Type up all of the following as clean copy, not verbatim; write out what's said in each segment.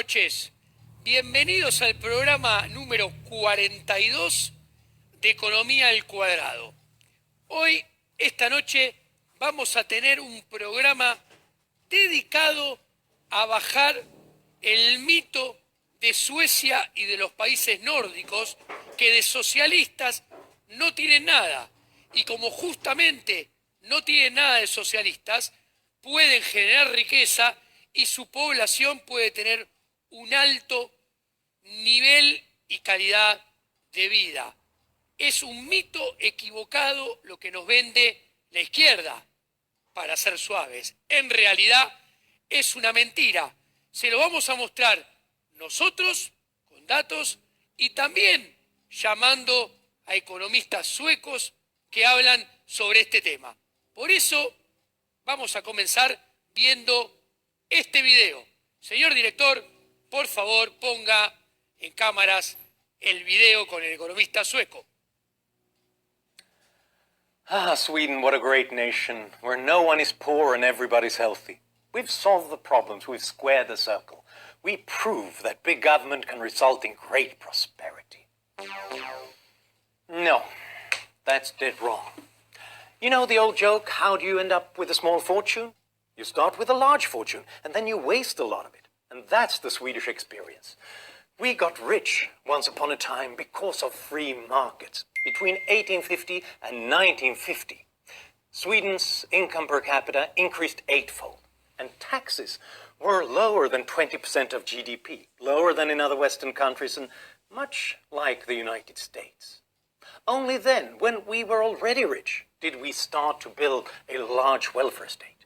noches. Bienvenidos al programa número 42 de Economía al Cuadrado. Hoy, esta noche, vamos a tener un programa dedicado a bajar el mito de Suecia y de los países nórdicos, que de socialistas no tienen nada. Y como justamente no tienen nada de socialistas, pueden generar riqueza y su población puede tener un alto nivel y calidad de vida. Es un mito equivocado lo que nos vende la izquierda, para ser suaves. En realidad es una mentira. Se lo vamos a mostrar nosotros con datos y también llamando a economistas suecos que hablan sobre este tema. Por eso vamos a comenzar viendo este video. Señor director, por favor, ponga en cámaras el video con el economista sueco. Sweden, what a great nation, where no one is poor and everybody's healthy. We've solved the problems, we've squared the circle. We prove that big government can result in great prosperity. No, that's dead wrong. You know the old joke, how do you end up with a small fortune? You start with a large fortune, and then you waste a lot of it. And that's the Swedish experience. We got rich once upon a time because of free markets. Between 1850 and 1950, Sweden's income per capita increased eightfold, and taxes were lower than 20% of GDP, lower than in other Western countries, and much like the United States. Only then, when we were already rich, did we start to build a large welfare state.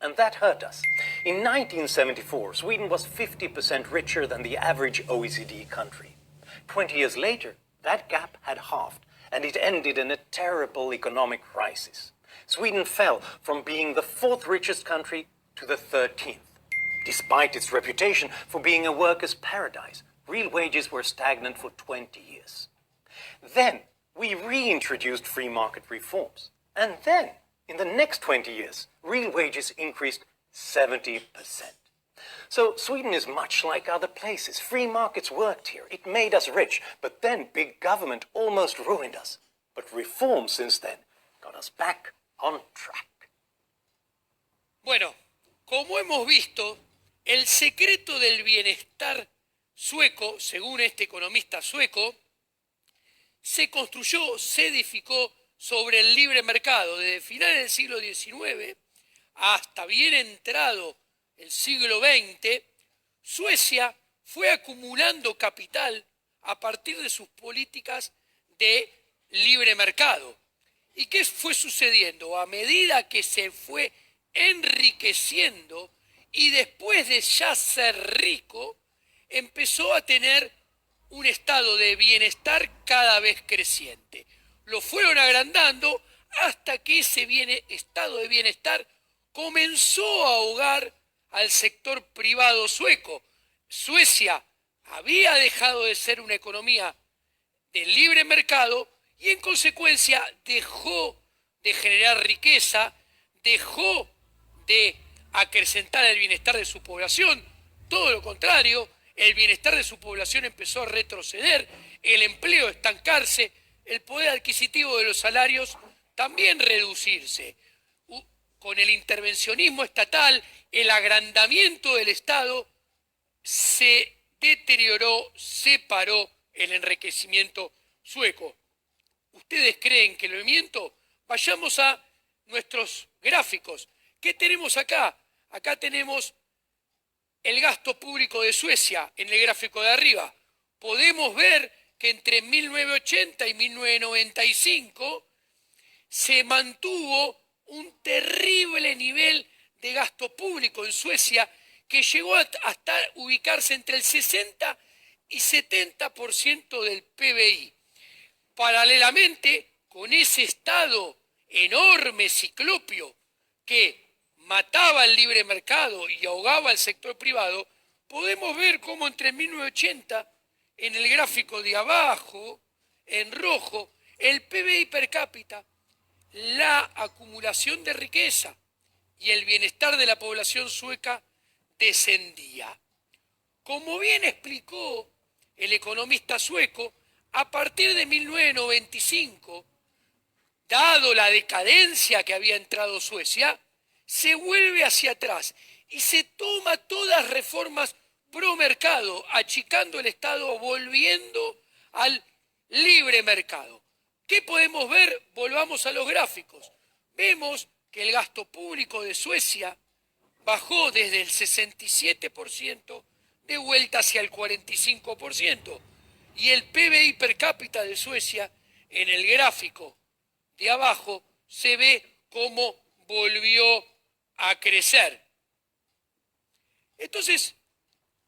And that hurt us. In 1974, Sweden was 50% richer than the average OECD country. 20 years later, that gap had halved, and it ended in a terrible economic crisis. Sweden fell from being the fourth richest country to the 13th. Despite its reputation for being a workers' paradise, real wages were stagnant for 20 years. Then, we reintroduced free market reforms. And then, in the next 20 years, real wages increased 70%. So Sweden is much like other places. Free markets worked here. It made us rich. But then big government almost ruined us. But reforms since then got us back on track. Bueno, como hemos visto, el secreto del bienestar sueco, según este economista sueco, se construyó, se edificó sobre el libre mercado. Desde finales del siglo XIX hasta bien entrado el siglo XX, Suecia fue acumulando capital a partir de sus políticas de libre mercado. ¿Y qué fue sucediendo? A medida que se fue enriqueciendo y después de ya ser rico, empezó a tener un estado de bienestar cada vez creciente. Lo fueron agrandando hasta que ese estado de bienestar comenzó a ahogar al sector privado sueco. Suecia había dejado de ser una economía de libre mercado y en consecuencia dejó de generar riqueza, dejó de acrecentar el bienestar de su población. Todo lo contrario, el bienestar de su población empezó a retroceder, el empleo a estancarse, el poder adquisitivo de los salarios también reducirse. Con el intervencionismo estatal, el agrandamiento del Estado, se deterioró, se paró el enriquecimiento sueco. ¿Ustedes creen que lo miento? Vayamos a nuestros gráficos. ¿Qué tenemos acá? Acá tenemos el gasto público de Suecia en el gráfico de arriba. Podemos ver que entre 1980 y 1995 se mantuvo un terrible nivel de gasto público en Suecia que llegó hasta ubicarse entre el 60 y 70% del PBI. Paralelamente, con ese estado enorme, ciclópeo, que mataba el libre mercado y ahogaba el sector privado, podemos ver cómo entre 1980, en el gráfico de abajo, en rojo, el PBI per cápita, la acumulación de riqueza y el bienestar de la población sueca descendía. Como bien explicó el economista sueco, a partir de 1995, dado la decadencia que había entrado Suecia, se vuelve hacia atrás y se toma todas reformas pro mercado, achicando el Estado, volviendo al libre mercado. ¿Qué podemos ver? Volvamos a los gráficos. Vemos que el gasto público de Suecia bajó desde el 67% de vuelta hacia el 45%. Y el PBI per cápita de Suecia, en el gráfico de abajo, se ve cómo volvió a crecer. Entonces,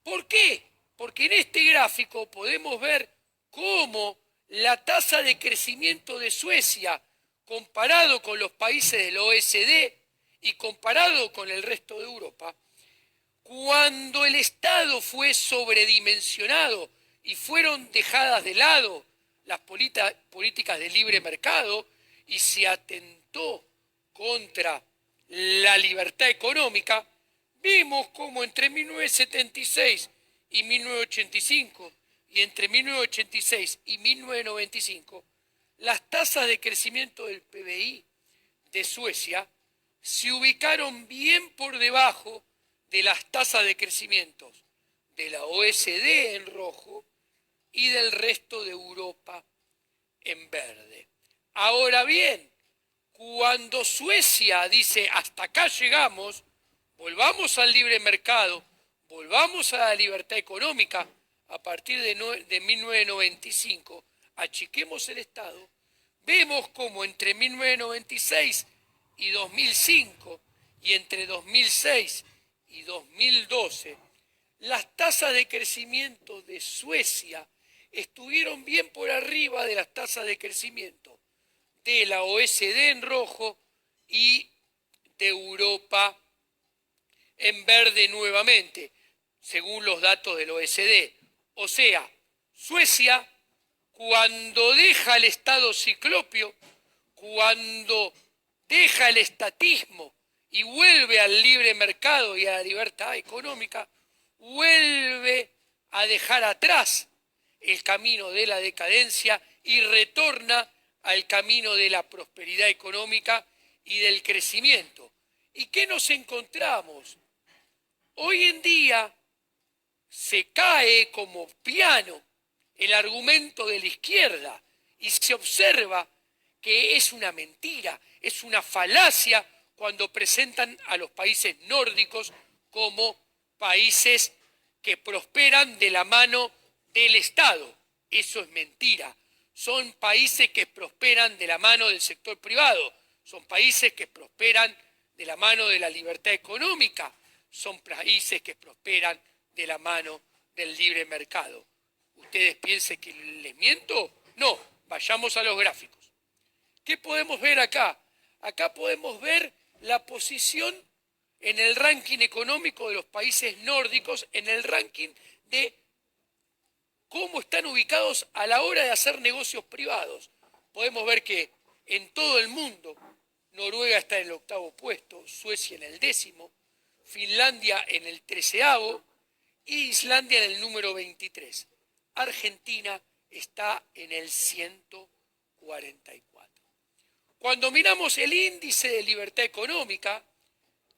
¿por qué? Porque en este gráfico podemos ver cómo la tasa de crecimiento de Suecia, comparado con los países del OECD y comparado con el resto de Europa, cuando el Estado fue sobredimensionado y fueron dejadas de lado las políticas de libre mercado y se atentó contra la libertad económica, vimos cómo entre 1976 y 1985 y entre 1986 y 1995 las tasas de crecimiento del PBI de Suecia se ubicaron bien por debajo de las tasas de crecimiento de la OECD en rojo y del resto de Europa en verde. Ahora bien, cuando Suecia dice hasta acá llegamos, volvamos al libre mercado, volvamos a la libertad económica, a partir de 1995, achiquemos el Estado, vemos como entre 1996 y 2005 y entre 2006 y 2012, las tasas de crecimiento de Suecia estuvieron bien por arriba de las tasas de crecimiento de la OECD en rojo y de Europa en verde nuevamente, según los datos del OECD. O sea, Suecia, cuando deja el Estado ciclopio, cuando deja el estatismo y vuelve al libre mercado y a la libertad económica, vuelve a dejar atrás el camino de la decadencia y retorna al camino de la prosperidad económica y del crecimiento. ¿Y qué nos encontramos? Hoy en día se cae como piano el argumento de la izquierda y se observa que es una mentira, es una falacia cuando presentan a los países nórdicos como países que prosperan de la mano del Estado. Eso es mentira. Son países que prosperan de la mano del sector privado, son países que prosperan de la mano de la libertad económica, son países que prosperan de la mano del libre mercado. ¿Ustedes piensan que les miento? No, vayamos a los gráficos. ¿Qué podemos ver acá? Acá podemos ver la posición en el ranking económico de los países nórdicos, en el ranking de cómo están ubicados a la hora de hacer negocios privados. Podemos ver que en todo el mundo, Noruega está en el 8º puesto, Suecia en el 10º, Finlandia en el 13º y Islandia en el número 23. Argentina está en el 144. Cuando miramos el índice de libertad económica,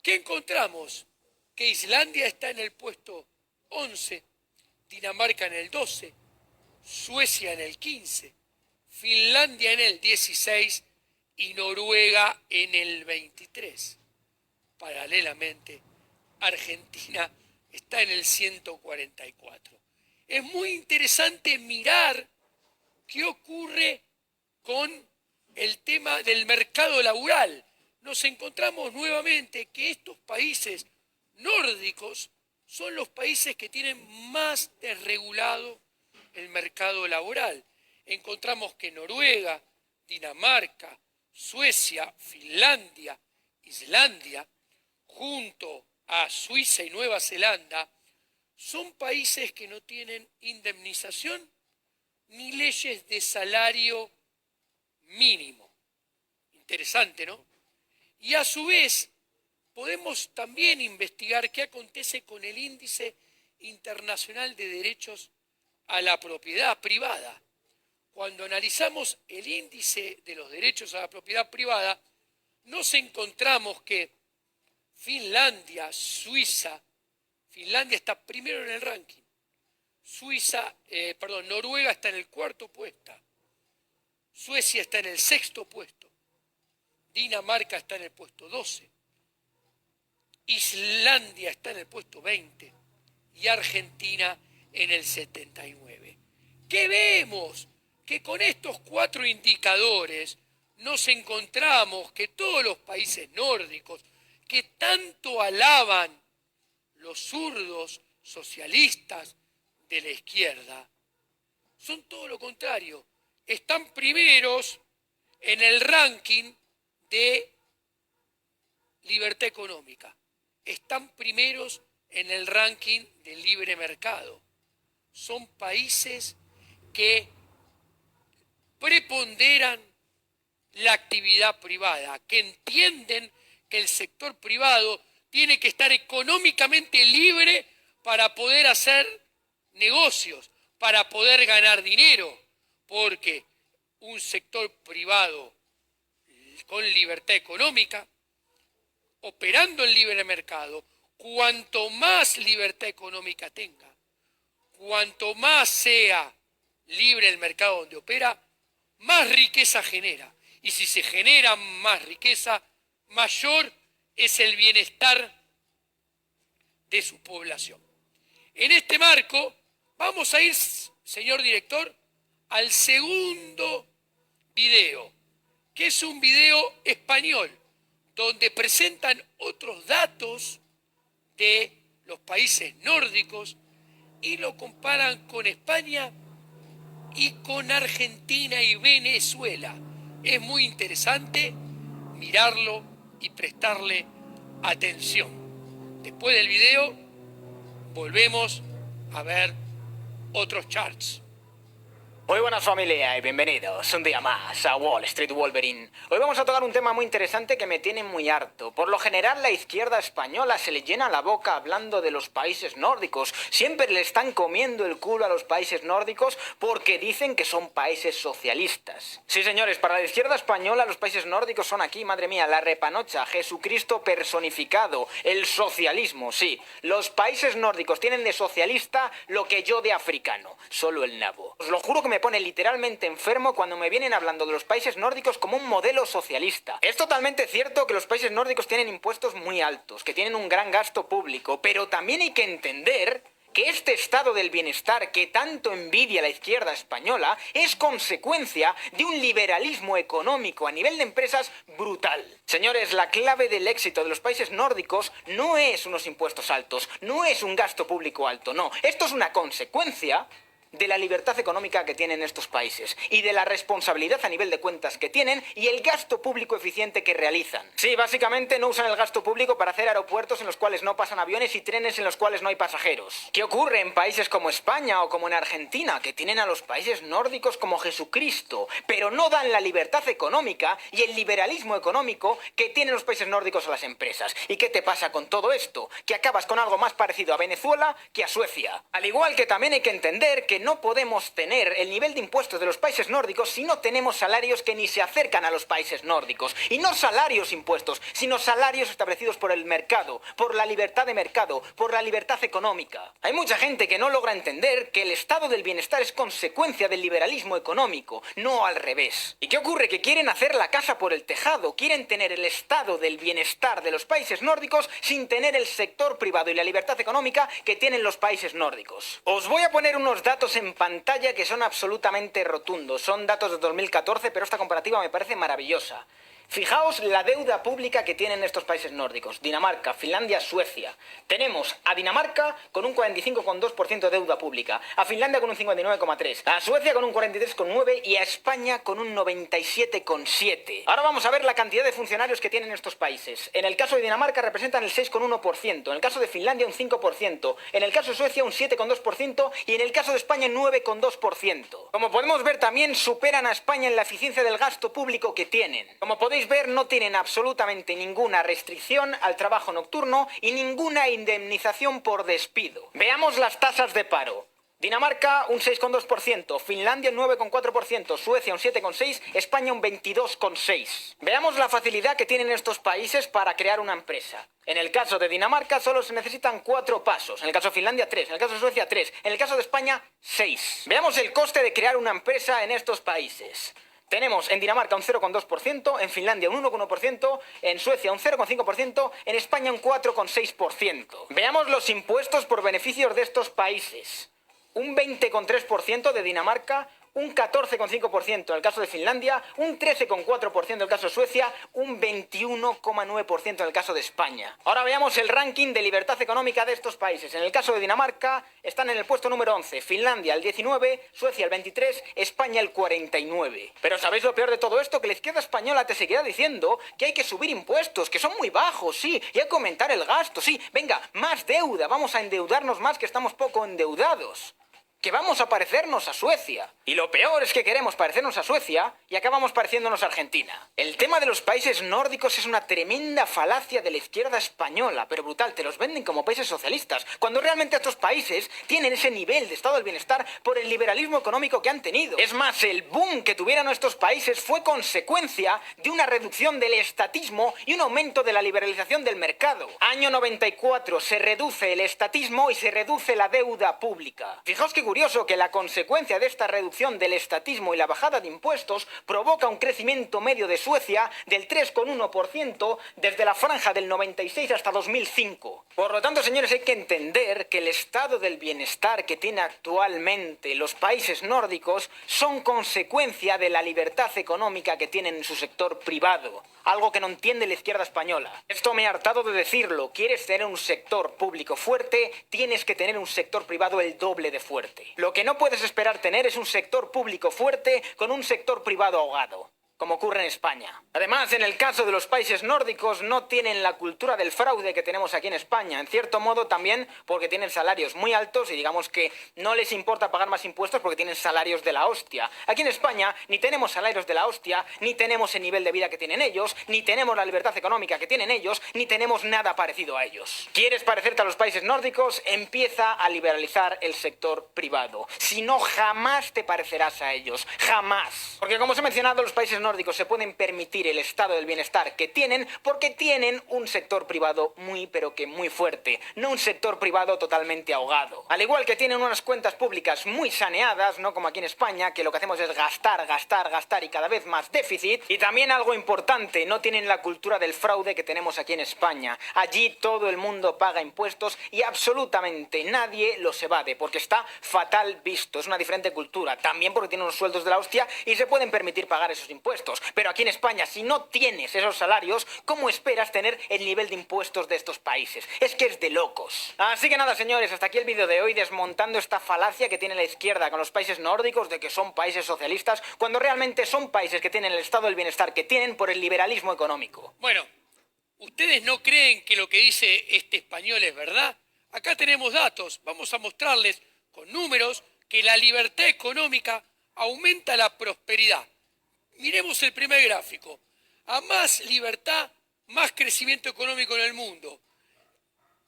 ¿qué encontramos? Que Islandia está en el puesto 11, Dinamarca en el 12, Suecia en el 15, Finlandia en el 16 y Noruega en el 23. Paralelamente, Argentina está en el 144. Es muy interesante mirar qué ocurre con el tema del mercado laboral. Nos encontramos nuevamente que estos países nórdicos son los países que tienen más desregulado el mercado laboral. Encontramos que Noruega, Dinamarca, Suecia, Finlandia, Islandia, junto a Suiza y Nueva Zelanda, son países que no tienen indemnización ni leyes de salario mínimo. Interesante, ¿no? Y a su vez, podemos también investigar qué acontece con el índice Internacional de Derechos a la Propiedad Privada. Cuando analizamos el índice de los derechos a la propiedad privada, nos encontramos que Finlandia, Suiza, Finlandia está primero en el ranking, Noruega está en el cuarto puesto, Suecia está en el sexto puesto, Dinamarca está en el puesto 12, Islandia está en el puesto 20 y Argentina en el 79. ¿Qué vemos? Que con estos 4 indicadores nos encontramos que todos los países nórdicos que tanto alaban los zurdos socialistas de la izquierda son todo lo contrario. Están primeros en el ranking de libertad económica. Están primeros en el ranking del libre mercado. Son países que preponderan la actividad privada, que entienden que el sector privado tiene que estar económicamente libre para poder hacer negocios, para poder ganar dinero, porque un sector privado con libertad económica, operando en libre mercado, cuanto más libertad económica tenga, cuanto más sea libre el mercado donde opera, más riqueza genera. Y si se genera más riqueza, mayor es el bienestar de su población. En este marco, vamos a ir, señor director, al segundo video, que es un video español, donde presentan otros datos de los países nórdicos y lo comparan con España y con Argentina y Venezuela. Es muy interesante mirarlo y prestarle atención. Después del video, volvemos a ver otros charts. Muy buenas familia y bienvenidos un día más a Wall Street Wolverine. Hoy vamos a tocar un tema muy interesante que me tiene muy harto. Por lo general la izquierda española se le llena la boca hablando de los países nórdicos. Siempre le están comiendo el culo a los países nórdicos porque dicen que son países socialistas. Sí señores, para la izquierda española los países nórdicos son aquí, madre mía, la repanocha, Jesucristo personificado, el socialismo, sí. Los países nórdicos tienen de socialista lo que yo de africano, solo el nabo. Os lo juro que me pone literalmente enfermo cuando me vienen hablando de los países nórdicos como un modelo socialista. Es totalmente cierto que los países nórdicos tienen impuestos muy altos, que tienen un gran gasto público, pero también hay que entender que este estado del bienestar que tanto envidia la izquierda española es consecuencia de un liberalismo económico a nivel de empresas brutal. Señores, la clave del éxito de los países nórdicos no es unos impuestos altos, no es un gasto público alto, no. Esto es una consecuencia de la libertad económica que tienen estos países y de la responsabilidad a nivel de cuentas que tienen y el gasto público eficiente que realizan. Sí, básicamente no usan el gasto público para hacer aeropuertos en los cuales no pasan aviones y trenes en los cuales no hay pasajeros. ¿Qué ocurre en países como España o como en Argentina, que tienen a los países nórdicos como Jesucristo, pero no dan la libertad económica y el liberalismo económico que tienen los países nórdicos a las empresas? ¿Y qué te pasa con todo esto? Que acabas con algo más parecido a Venezuela que a Suecia. Al igual que también hay que entender que no podemos tener el nivel de impuestos de los países nórdicos si no tenemos salarios que ni se acercan a los países nórdicos. Y no salarios impuestos, sino salarios establecidos por el mercado, por la libertad de mercado, por la libertad económica. Hay mucha gente que no logra entender que el estado del bienestar es consecuencia del liberalismo económico, no al revés. ¿Y qué ocurre? Que quieren hacer la casa por el tejado, quieren tener el estado del bienestar de los países nórdicos sin tener el sector privado y la libertad económica que tienen los países nórdicos. Os voy a poner unos datos en pantalla que son absolutamente rotundos. Son datos de 2014, pero esta comparativa me parece maravillosa. Fijaos la deuda pública que tienen estos países nórdicos. Dinamarca, Finlandia, Suecia. Tenemos a Dinamarca con un 45,2% de deuda pública, a Finlandia con un 59,3%, a Suecia con un 43,9% y a España con un 97,7%. Ahora vamos a ver la cantidad de funcionarios que tienen estos países. En el caso de Dinamarca representan el 6,1%, en el caso de Finlandia un 5%, en el caso de Suecia un 7,2% y en el caso de España 9,2%. Como podemos ver también superan a España en la eficiencia del gasto público que tienen. Como podéis podéis ver, no tienen absolutamente ninguna restricción al trabajo nocturno y ninguna indemnización por despido. Veamos las tasas de paro. Dinamarca un 6,2%, Finlandia un 9,4%, Suecia un 7,6%, España un 22,6%. Veamos la facilidad que tienen estos países para crear una empresa. En el caso de Dinamarca solo se necesitan 4 pasos, en el caso de Finlandia 3, en el caso de Suecia 3, en el caso de España 6. Veamos el coste de crear una empresa en estos países. Tenemos en Dinamarca un 0,2%, en Finlandia un 1,1%, en Suecia un 0,5%, en España un 4,6%. Veamos los impuestos por beneficios de estos países. Un 20,3% de Dinamarca, un 14,5% en el caso de Finlandia, un 13,4% en el caso de Suecia, un 21,9% en el caso de España. Ahora veamos el ranking de libertad económica de estos países. En el caso de Dinamarca están en el puesto número 11, Finlandia el 19, Suecia el 23, España el 49. Pero ¿sabéis lo peor de todo esto? Que la izquierda española te seguirá diciendo que hay que subir impuestos, que son muy bajos, sí, y hay que aumentar el gasto, sí. Venga, más deuda, vamos a endeudarnos más, que estamos poco endeudados. Que vamos a parecernos a Suecia. Y lo peor es que queremos parecernos a Suecia y acabamos pareciéndonos a Argentina. El tema de los países nórdicos es una tremenda falacia de la izquierda española, pero brutal, te los venden como países socialistas, cuando realmente estos países tienen ese nivel de estado del bienestar por el liberalismo económico que han tenido. Es más, el boom que tuvieron estos países fue consecuencia de una reducción del estatismo y un aumento de la liberalización del mercado. Año 94, se reduce el estatismo y se reduce la deuda pública. Fijaos que curioso que la consecuencia de esta reducción del estatismo y la bajada de impuestos provoca un crecimiento medio de Suecia del 3,1% desde la franja del 96 hasta 2005. Por lo tanto, señores, hay que entender que el estado del bienestar que tiene actualmente los países nórdicos son consecuencia de la libertad económica que tienen en su sector privado. Algo que no entiende la izquierda española. Esto me he hartado de decirlo. ¿Quieres tener un sector público fuerte? Tienes que tener un sector privado el doble de fuerte. Lo que no puedes esperar tener es un sector público fuerte con un sector privado ahogado, como ocurre en España. Además, en el caso de los países nórdicos no tienen la cultura del fraude que tenemos aquí en España, en cierto modo también porque tienen salarios muy altos y digamos que no les importa pagar más impuestos porque tienen salarios de la hostia. Aquí en España ni tenemos salarios de la hostia, ni tenemos el nivel de vida que tienen ellos, ni tenemos la libertad económica que tienen ellos, ni tenemos nada parecido a ellos. ¿Quieres parecerte a los países nórdicos? Empieza a liberalizar el sector privado. Si no, jamás te parecerás a ellos. Jamás. Porque como os he mencionado, los países nórdicos se pueden permitir el estado del bienestar que tienen porque tienen un sector privado muy pero que muy fuerte, no un sector privado totalmente ahogado. Al igual que tienen unas cuentas públicas muy saneadas, no como aquí en España, que lo que hacemos es gastar, gastar, gastar y cada vez más déficit. Y también algo importante, no tienen la cultura del fraude que tenemos aquí en España. Allí todo el mundo paga impuestos y absolutamente nadie los evade porque está fatal visto. Es una diferente cultura, también porque tienen unos sueldos de la hostia y se pueden permitir pagar esos impuestos. Pero aquí en España, si no tienes esos salarios, ¿cómo esperas tener el nivel de impuestos de estos países? Es que es de locos. Así que nada, señores, hasta aquí el vídeo de hoy desmontando esta falacia que tiene la izquierda con los países nórdicos de que son países socialistas, cuando realmente son países que tienen el estado del bienestar que tienen por el liberalismo económico. Bueno, ¿ustedes no creen que lo que dice este español es verdad? Acá tenemos datos, vamos a mostrarles con números que la libertad económica aumenta la prosperidad. Miremos el primer gráfico. A más libertad, más crecimiento económico en el mundo.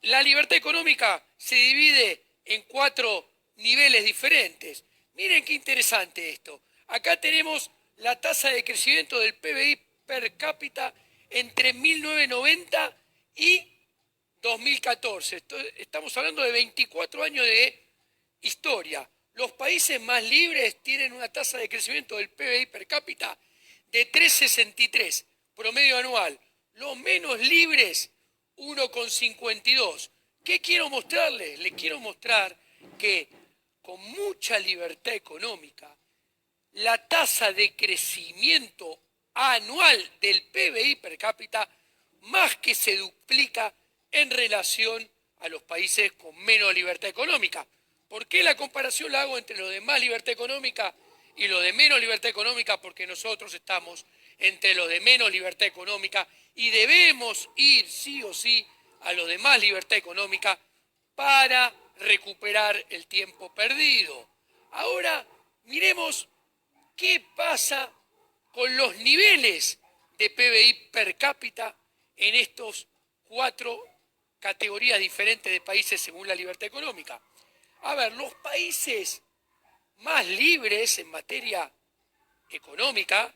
La libertad económica se divide en 4 niveles diferentes. Miren qué interesante esto. Acá tenemos la tasa de crecimiento del PBI per cápita entre 1990 y 2014. Estamos hablando de 24 años de historia. Los países más libres tienen una tasa de crecimiento del PBI per cápita de 3,63 promedio anual. Los menos libres, 1,52. ¿Qué quiero mostrarles? Les quiero mostrar que con mucha libertad económica, la tasa de crecimiento anual del PBI per cápita más que se duplica en relación a los países con menos libertad económica. ¿Por qué la comparación la hago entre los de más libertad económica y los de menos libertad económica? Porque nosotros estamos entre los de menos libertad económica y debemos ir sí o sí a los de más libertad económica para recuperar el tiempo perdido. Ahora miremos qué pasa con los niveles de PBI per cápita en estos 4 categorías diferentes de países según la libertad económica. A ver, los países más libres en materia económica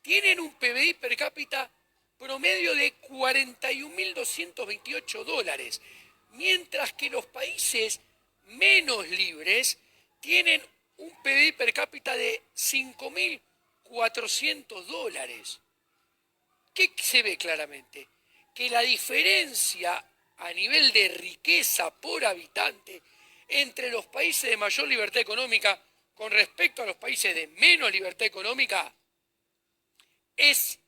tienen un PBI per cápita promedio de $41.228, mientras que los países menos libres tienen un PBI per cápita de $5.400. ¿Qué se ve claramente? Que la diferencia a nivel de riqueza por habitante entre los países de mayor libertad económica con respecto a los países de menos libertad económica es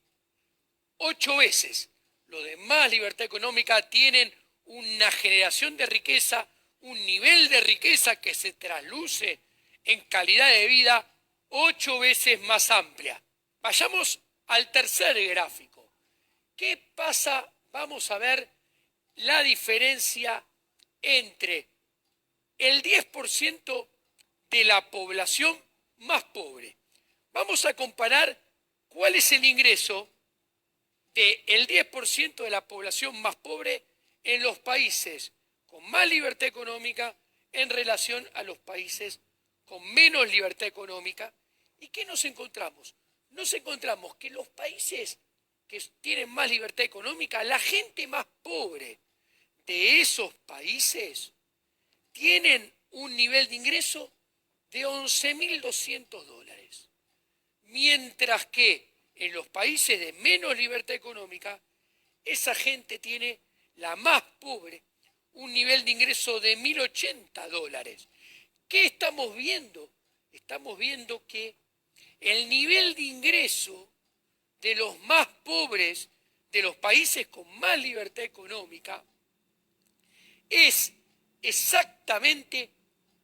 8 veces. Los de más libertad económica tienen una generación de riqueza, un nivel de riqueza que se trasluce en calidad de vida 8 veces más amplia. Vayamos al tercer gráfico. ¿Qué pasa? Vamos a ver la diferencia entre el 10% de la población más pobre. Vamos a comparar cuál es el ingreso del 10% de la población más pobre en los países con más libertad económica en relación a los países con menos libertad económica. ¿Y qué nos encontramos? Nos encontramos que los países que tienen más libertad económica, la gente más pobre de esos países tienen un nivel de ingreso de $11.200, mientras que en los países de menos libertad económica, esa gente tiene, la más pobre, un nivel de ingreso de $1.080. ¿Qué estamos viendo? Estamos viendo que el nivel de ingreso de los más pobres de los países con más libertad económica es exactamente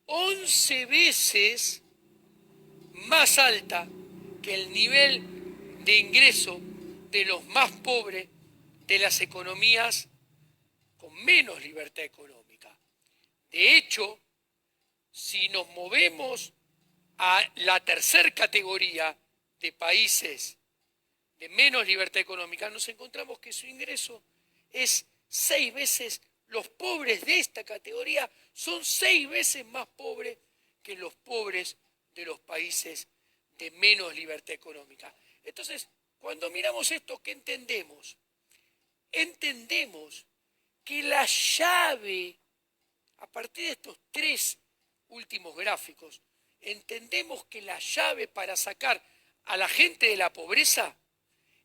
11 veces más alta que el nivel de ingreso de los más pobres de las economías con menos libertad económica. De hecho, si nos movemos a la tercera categoría de países de menos libertad económica, nos encontramos que su ingreso es 6 veces, los pobres de esta categoría son 6 veces más pobres que los pobres de los países de menos libertad económica. Entonces, cuando miramos esto, ¿qué entendemos? Entendemos que la llave, a partir de estos 3 últimos gráficos, entendemos que la llave para sacar a la gente de la pobreza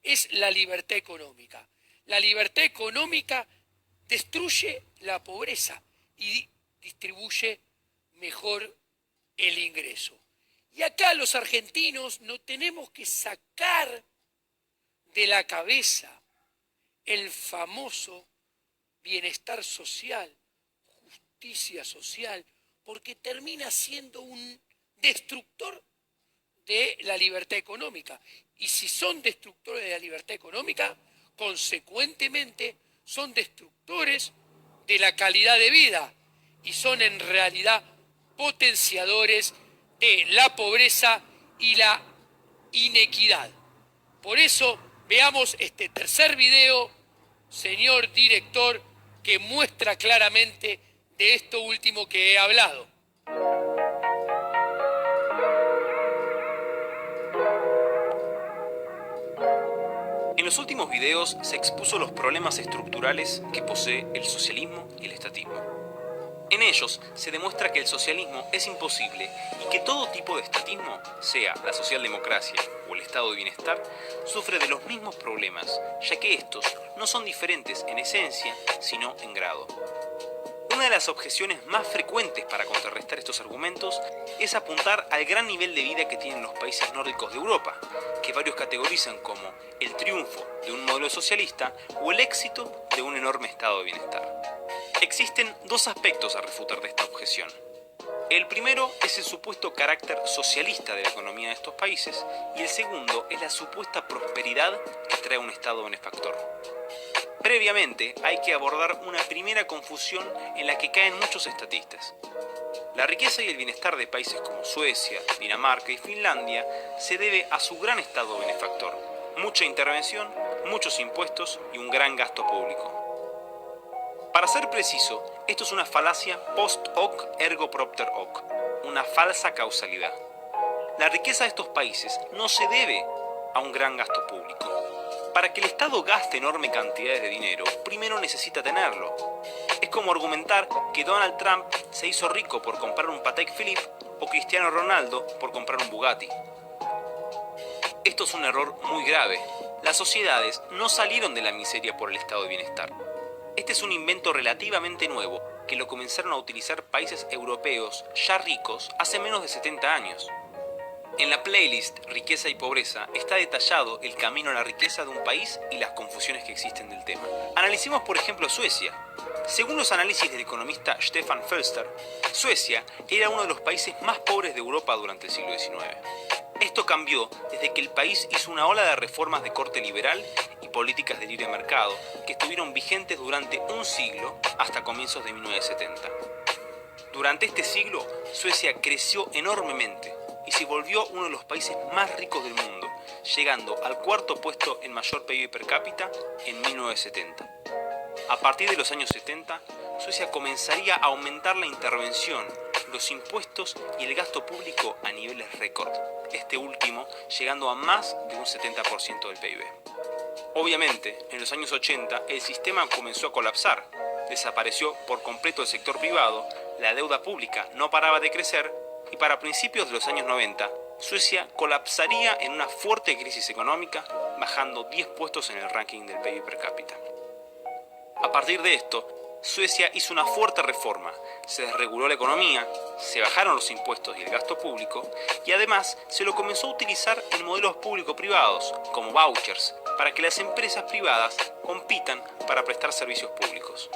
es la libertad económica. La libertad económica destruye la pobreza y distribuye mejor el ingreso. Y acá los argentinos no tenemos que sacar de la cabeza el famoso bienestar social, justicia social, porque termina siendo un destructor de la libertad económica. Y si son destructores de la libertad económica, consecuentemente son destructores de la calidad de vida y son en realidad potenciadores de la pobreza y la inequidad. Por eso veamos este tercer video, señor director, que muestra claramente de esto último que he hablado. En los últimos videos se expuso los problemas estructurales que posee el socialismo y el estatismo. En ellos se demuestra que el socialismo es imposible y que todo tipo de estatismo, sea la socialdemocracia o el estado de bienestar, sufre de los mismos problemas, ya que estos no son diferentes en esencia, sino en grado. Una de las objeciones más frecuentes para contrarrestar estos argumentos es apuntar al gran nivel de vida que tienen los países nórdicos de Europa, que varios categorizan como el triunfo de un modelo socialista o el éxito de un enorme estado de bienestar. Existen 2 aspectos a refutar de esta objeción. El primero es el supuesto carácter socialista de la economía de estos países y el segundo es la supuesta prosperidad que trae un estado benefactor. Previamente, hay que abordar una primera confusión en la que caen muchos estatistas. La riqueza y el bienestar de países como Suecia, Dinamarca y Finlandia se debe a su gran estado benefactor, mucha intervención, muchos impuestos y un gran gasto público. Para ser preciso, esto es una falacia post hoc ergo propter hoc, una falsa causalidad. La riqueza de estos países no se debe a un gran gasto público. Para que el Estado gaste enormes cantidades de dinero, primero necesita tenerlo. Es como argumentar que Donald Trump se hizo rico por comprar un Patek Philippe o Cristiano Ronaldo por comprar un Bugatti. Esto es un error muy grave. Las sociedades no salieron de la miseria por el estado de bienestar. Este es un invento relativamente nuevo que lo comenzaron a utilizar países europeos ya ricos hace menos de 70 años. En la playlist Riqueza y Pobreza está detallado el camino a la riqueza de un país y las confusiones que existen del tema. Analicemos por ejemplo Suecia. Según los análisis del economista Stefan Felster, Suecia era uno de los países más pobres de Europa durante el siglo XIX. Esto cambió desde que el país hizo una ola de reformas de corte liberal y políticas de libre mercado que estuvieron vigentes durante un siglo hasta comienzos de 1970. Durante este siglo, Suecia creció enormemente y se volvió uno de los países más ricos del mundo, llegando al cuarto puesto en mayor PIB per cápita en 1970. A partir de los años 70, Suecia comenzaría a aumentar la intervención, los impuestos y el gasto público a niveles récord, este último llegando a más de un 70% del PIB. Obviamente, en los años 80 el sistema comenzó a colapsar, desapareció por completo el sector privado, la deuda pública no paraba de crecer y para principios de los años 90, Suecia colapsaría en una fuerte crisis económica, bajando 10 puestos en el ranking del PIB per cápita. A partir de esto, Suecia hizo una fuerte reforma, se desreguló la economía, se bajaron los impuestos y el gasto público y además se lo comenzó a utilizar en modelos público-privados, como vouchers, para que las empresas privadas compitan para prestar servicios públicos.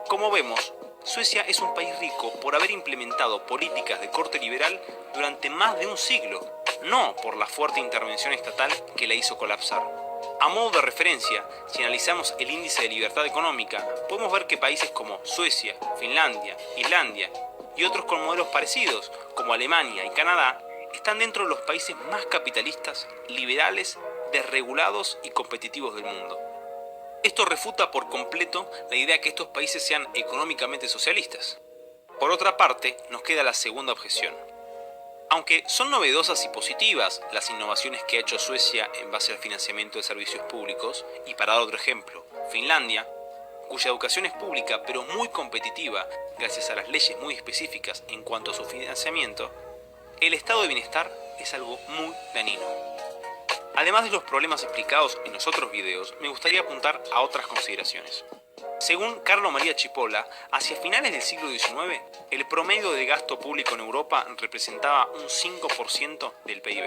Como vemos, Suecia es un país rico por haber implementado políticas de corte liberal durante más de un siglo, no por la fuerte intervención estatal que la hizo colapsar. A modo de referencia, si analizamos el índice de libertad económica, podemos ver que países como Suecia, Finlandia, Islandia y otros con modelos parecidos, como Alemania y Canadá, están dentro de los países más capitalistas, liberales, desregulados y competitivos del mundo. Esto refuta por completo la idea que estos países sean económicamente socialistas. Por otra parte, nos queda la segunda objeción. Aunque son novedosas y positivas las innovaciones que ha hecho Suecia en base al financiamiento de servicios públicos, y para dar otro ejemplo, Finlandia, cuya educación es pública pero muy competitiva gracias a las leyes muy específicas en cuanto a su financiamiento, el estado de bienestar es algo muy dañino. Además de los problemas explicados en los otros videos, me gustaría apuntar a otras consideraciones. Según Carlo Maria Cipolla, hacia finales del siglo XIX, el promedio de gasto público en Europa representaba un 5% del PIB.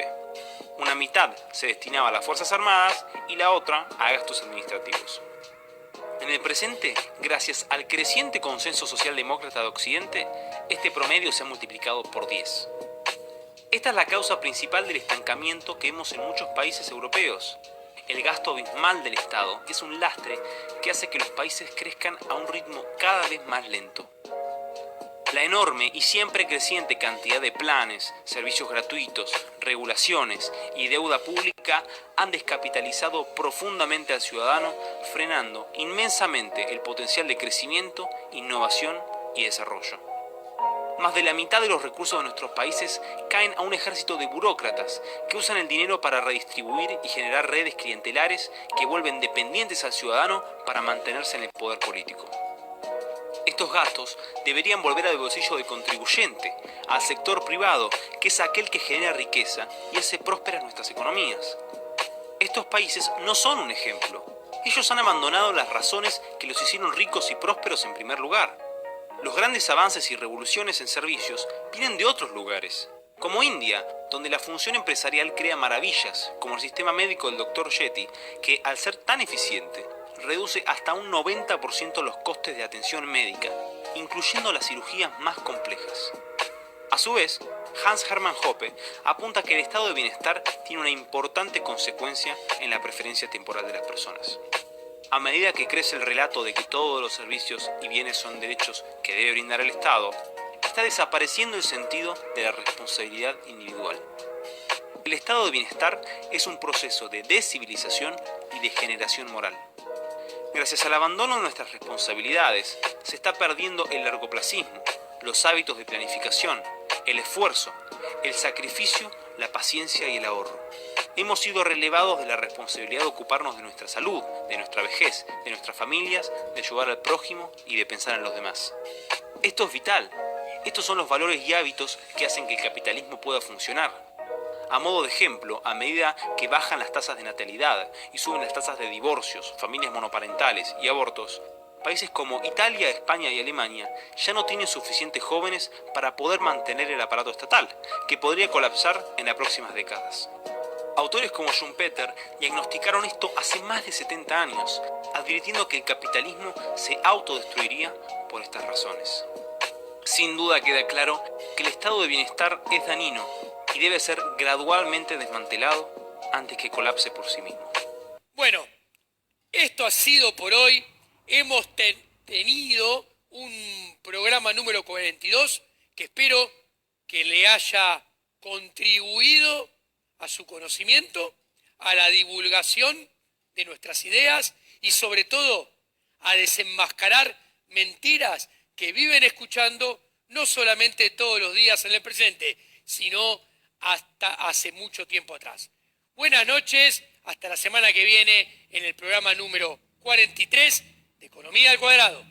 Una mitad se destinaba a las Fuerzas Armadas y la otra a gastos administrativos. En el presente, gracias al creciente consenso socialdemócrata de Occidente, este promedio se ha multiplicado por 10. Esta es la causa principal del estancamiento que vemos en muchos países europeos. El gasto abismal del Estado es un lastre que hace que los países crezcan a un ritmo cada vez más lento. La enorme y siempre creciente cantidad de planes, servicios gratuitos, regulaciones y deuda pública han descapitalizado profundamente al ciudadano, frenando inmensamente el potencial de crecimiento, innovación y desarrollo. Más de la mitad de los recursos de nuestros países caen a un ejército de burócratas que usan el dinero para redistribuir y generar redes clientelares que vuelven dependientes al ciudadano para mantenerse en el poder político. Estos gastos deberían volver al bolsillo del contribuyente, al sector privado, que es aquel que genera riqueza y hace prósperas nuestras economías. Estos países no son un ejemplo. Ellos han abandonado las razones que los hicieron ricos y prósperos en primer lugar. Los grandes avances y revoluciones en servicios vienen de otros lugares, como India, donde la función empresarial crea maravillas, como el sistema médico del Dr. Jetty, que al ser tan eficiente, reduce hasta un 90% los costes de atención médica, incluyendo las cirugías más complejas. A su vez, Hans Hermann Hoppe apunta que el estado de bienestar tiene una importante consecuencia en la preferencia temporal de las personas. A medida que crece el relato de que todos los servicios y bienes son derechos que debe brindar el Estado, está desapareciendo el sentido de la responsabilidad individual. El estado de bienestar es un proceso de descivilización y de degeneración moral. Gracias al abandono de nuestras responsabilidades, se está perdiendo el largoplacismo, los hábitos de planificación, el esfuerzo, el sacrificio, la paciencia y el ahorro. Hemos sido relevados de la responsabilidad de ocuparnos de nuestra salud, de nuestra vejez, de nuestras familias, de ayudar al prójimo y de pensar en los demás. Esto es vital. Estos son los valores y hábitos que hacen que el capitalismo pueda funcionar. A modo de ejemplo, a medida que bajan las tasas de natalidad y suben las tasas de divorcios, familias monoparentales y abortos, países como Italia, España y Alemania ya no tienen suficientes jóvenes para poder mantener el aparato estatal, que podría colapsar en las próximas décadas. Autores como Schumpeter diagnosticaron esto hace más de 70 años, advirtiendo que el capitalismo se autodestruiría por estas razones. Sin duda queda claro que el estado de bienestar es dañino y debe ser gradualmente desmantelado antes que colapse por sí mismo. Bueno, esto ha sido por hoy. Hemos tenido un programa número 42 que espero que le haya contribuido a su conocimiento, a la divulgación de nuestras ideas y sobre todo a desenmascarar mentiras que viven escuchando no solamente todos los días en el presente, sino hasta hace mucho tiempo atrás. Buenas noches, hasta la semana que viene en el programa número 43 de Economía al Cuadrado.